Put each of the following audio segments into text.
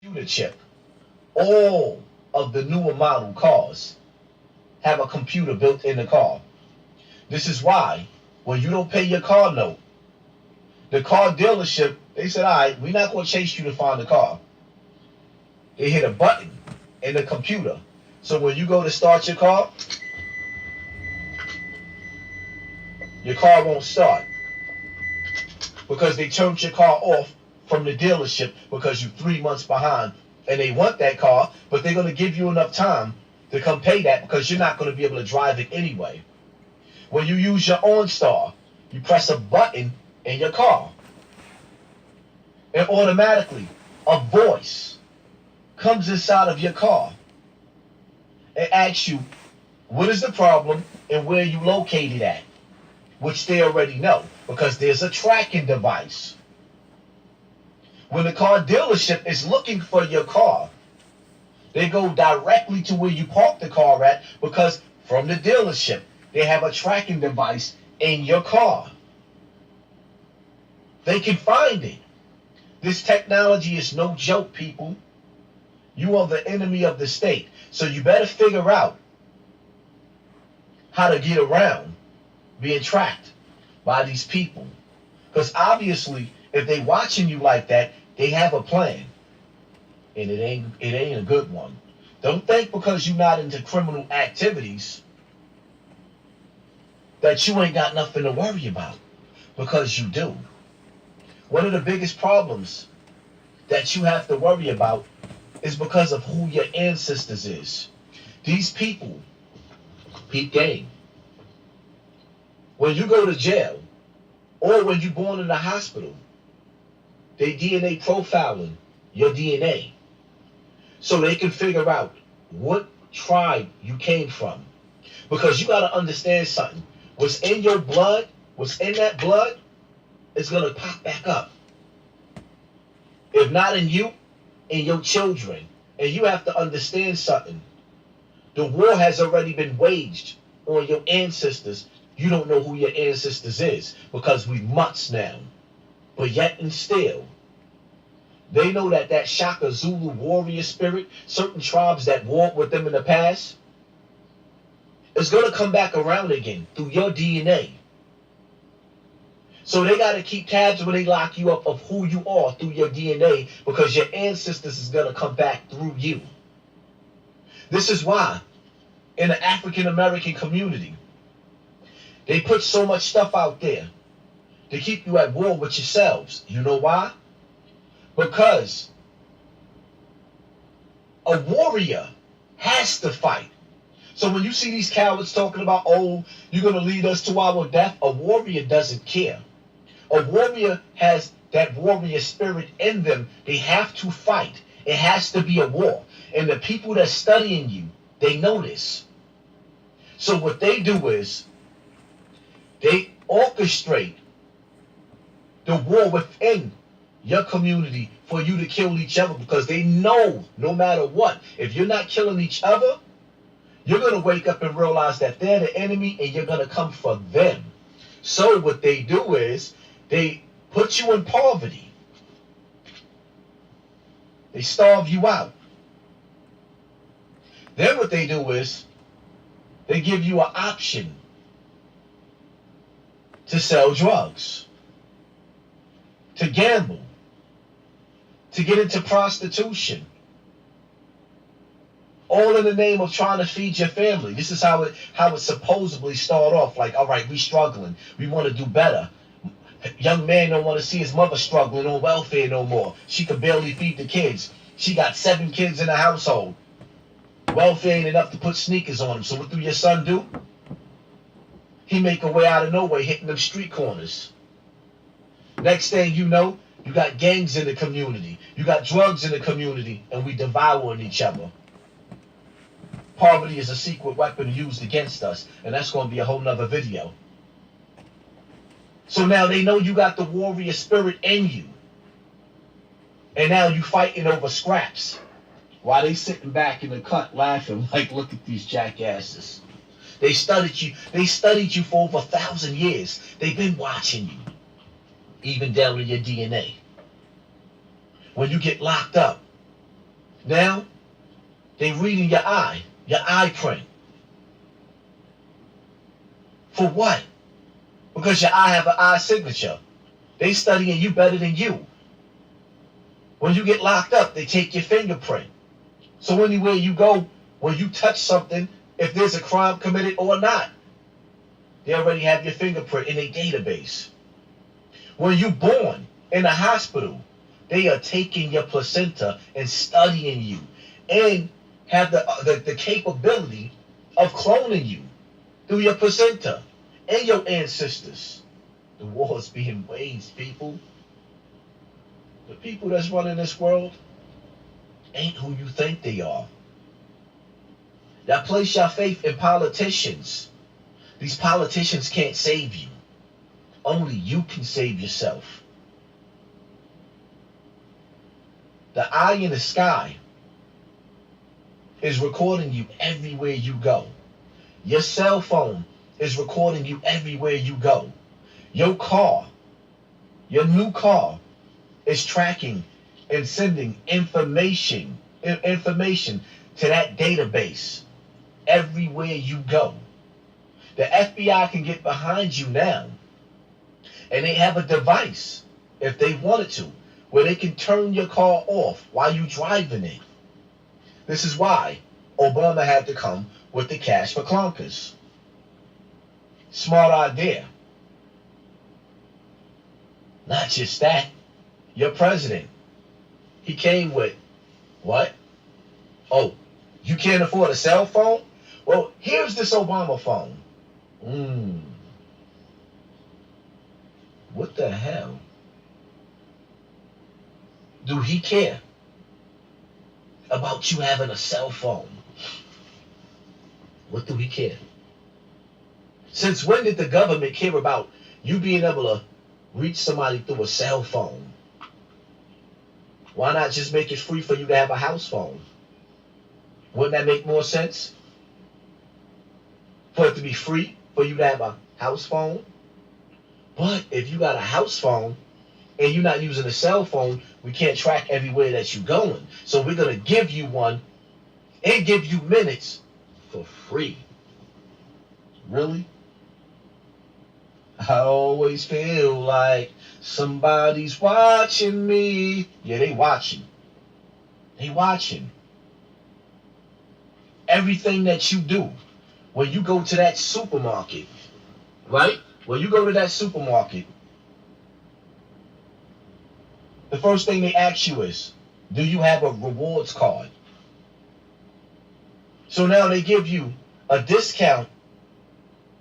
computer chip. All of the newer model cars have a computer built in the car. This is why when you don't pay your car note, the car dealership, they said, all right, we're not going to chase you to find the car. They hit a button in the computer. So when you go to start your car won't start because they turned your car off from the dealership because you're 3 months behind and they want that car, but they're going to give you enough time to come pay that because you're not going to be able to drive it anyway. When you use your OnStar, you press a button in your car and automatically a voice comes inside of your car and asks you what is the problem and where you located at, which they already know because there's a tracking device. When the car dealership is looking for your car, they go directly to where you parked the car at because from the dealership, they have a tracking device in your car. They can find it. This technology is no joke, people. You are the enemy of the state. So you better figure out how to get around being tracked by these people. Because obviously, if they watching you like that, they have a plan. And it ain't a good one. Don't think because you're not into criminal activities that you ain't got nothing to worry about. Because you do. One of the biggest problems that you have to worry about is because of who your ancestors is. These people, peep game. When you go to jail, or when you're born in the hospital, they DNA profiling your DNA so they can figure out what tribe you came from. Because you got to understand something. What's in your blood, what's in that blood, is going to pop back up. If not in you, in your children. And you have to understand something. The war has already been waged on your ancestors. You don't know who your ancestors is because we mutts now. But yet and still, they know that Shaka Zulu warrior spirit, certain tribes that warred with them in the past, is going to come back around again through your DNA. So they got to keep tabs when they lock you up of who you are through your DNA because your ancestors is going to come back through you. This is why in the African American community, they put so much stuff out there to keep you at war with yourselves. You know why? Because a warrior has to fight. So when you see these cowards talking about, oh, you're going to lead us to our death, a warrior doesn't care. A warrior has that warrior spirit in them. They have to fight. It has to be a war. And the people that's studying you, they know this. So what they do is they orchestrate the war within your community for you to kill each other because they know no matter what, if you're not killing each other, you're going to wake up and realize that they're the enemy and you're going to come for them. So what they do is they put you in poverty. They starve you out. Then what they do is they give you an option to sell drugs, to gamble, to get into prostitution. All in the name of trying to feed your family. This is how it supposedly start off. Like, all right, we struggling. We want to do better. Young man don't want to see his mother struggling on welfare no more. She could barely feed the kids. She got 7 kids in the household. Welfare ain't enough to put sneakers on him. So what do your son do? He make a way out of nowhere, hitting them street corners. Next thing you know, you got gangs in the community. You got drugs in the community, and we devouring each other. Poverty is a secret weapon used against us, and that's going to be a whole nother video. So now they know you got the warrior spirit in you. And now you fighting over scraps. While they sitting back in the cut laughing like, look at these jackasses. They studied you for over 1,000 years. They've been watching you. Even down to your DNA. When you get locked up, Now, they reading your eye print. For what? Because your eye have an eye signature. They studying you better than you. When you get locked up, they take your fingerprint. So anywhere you go, when you touch something, if there's a crime committed or not, they already have your fingerprint in a database. When you're born in a hospital, they are taking your placenta and studying you and have the capability of cloning you through your placenta and your ancestors. The war is being waged, people. The people that's running this world ain't who you think they are. Y'all place your faith in politicians. These politicians can't save you. Only you can save yourself. The eye in the sky is recording you everywhere you go. Your cell phone is recording you everywhere you go. Your car, your new car, is tracking and sending information to that database everywhere you go. The FBI can get behind you now, and they have a device, if they wanted to, where they can turn your car off while you're driving it. This is why Obama had to come with the cash for clunkers. Smart idea. Not just that, your president, he came with, what? Oh, you can't afford a cell phone? Well, here's this Obama phone. What the hell? Do he care about you having a cell phone? What do he care? Since when did the government care about you being able to reach somebody through a cell phone? Why not just make it free for you to have a house phone? Wouldn't that make more sense? For it to be free for you to have a house phone? But if you got a house phone and you're not using a cell phone, we can't track everywhere that you're going. So we're going to give you one and give you minutes for free. Really? I always feel like somebody's watching me. Yeah, they watching. They watching. Everything that you do. When you go to that supermarket, right? When you go to that supermarket, the first thing they ask you is, do you have a rewards card? So now they give you a discount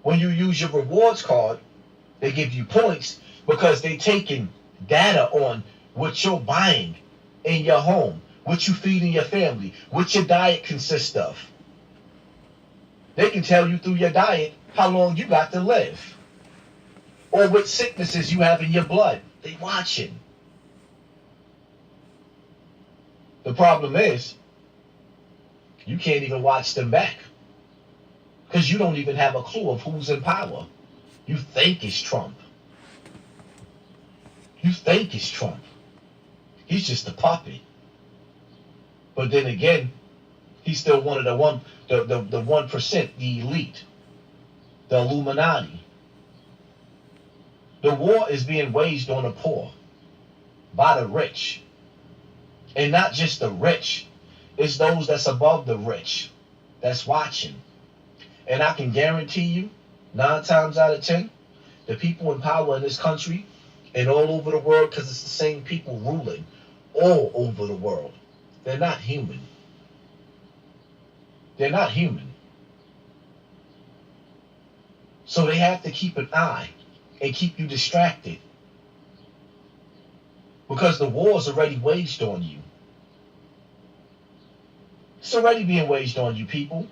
when you use your rewards card. They give you points because they taking data on what you're buying in your home, what you feed in your family, what your diet consists of. They can tell you through your diet how long you got to live or what sicknesses you have in your blood. They watching. The problem is you can't even watch them back because you don't even have a clue of who's in power. You think it's Trump. You think it's Trump. He's just a puppet. But then again, he's still one of the 1%, the elite, the Illuminati. The war is being waged on the poor by the rich. And not just the rich. It's those that's above the rich that's watching. And I can guarantee you, 9 times out of 10, the people in power in this country and all over the world, because it's the same people ruling all over the world, they're not human. They're not human. So they have to keep an eye and keep you distracted. Because the war is already waged on you. It's already being waged on you, people.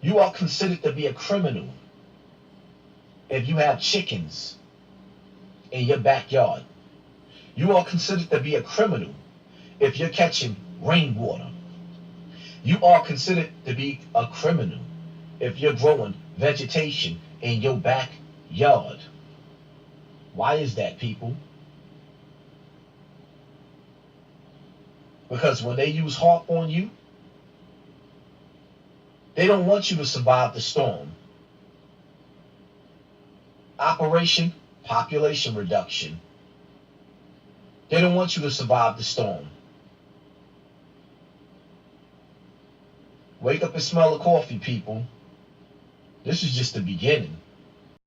You are considered to be a criminal if you have chickens in your backyard. You are considered to be a criminal if you're catching rainwater. You are considered to be a criminal if you're growing vegetation in your backyard. Why is that, people? Because when they use HARP on you, they don't want you to survive the storm. Operation Population Reduction. They don't want you to survive the storm. Wake up and smell the coffee, people. This is just the beginning.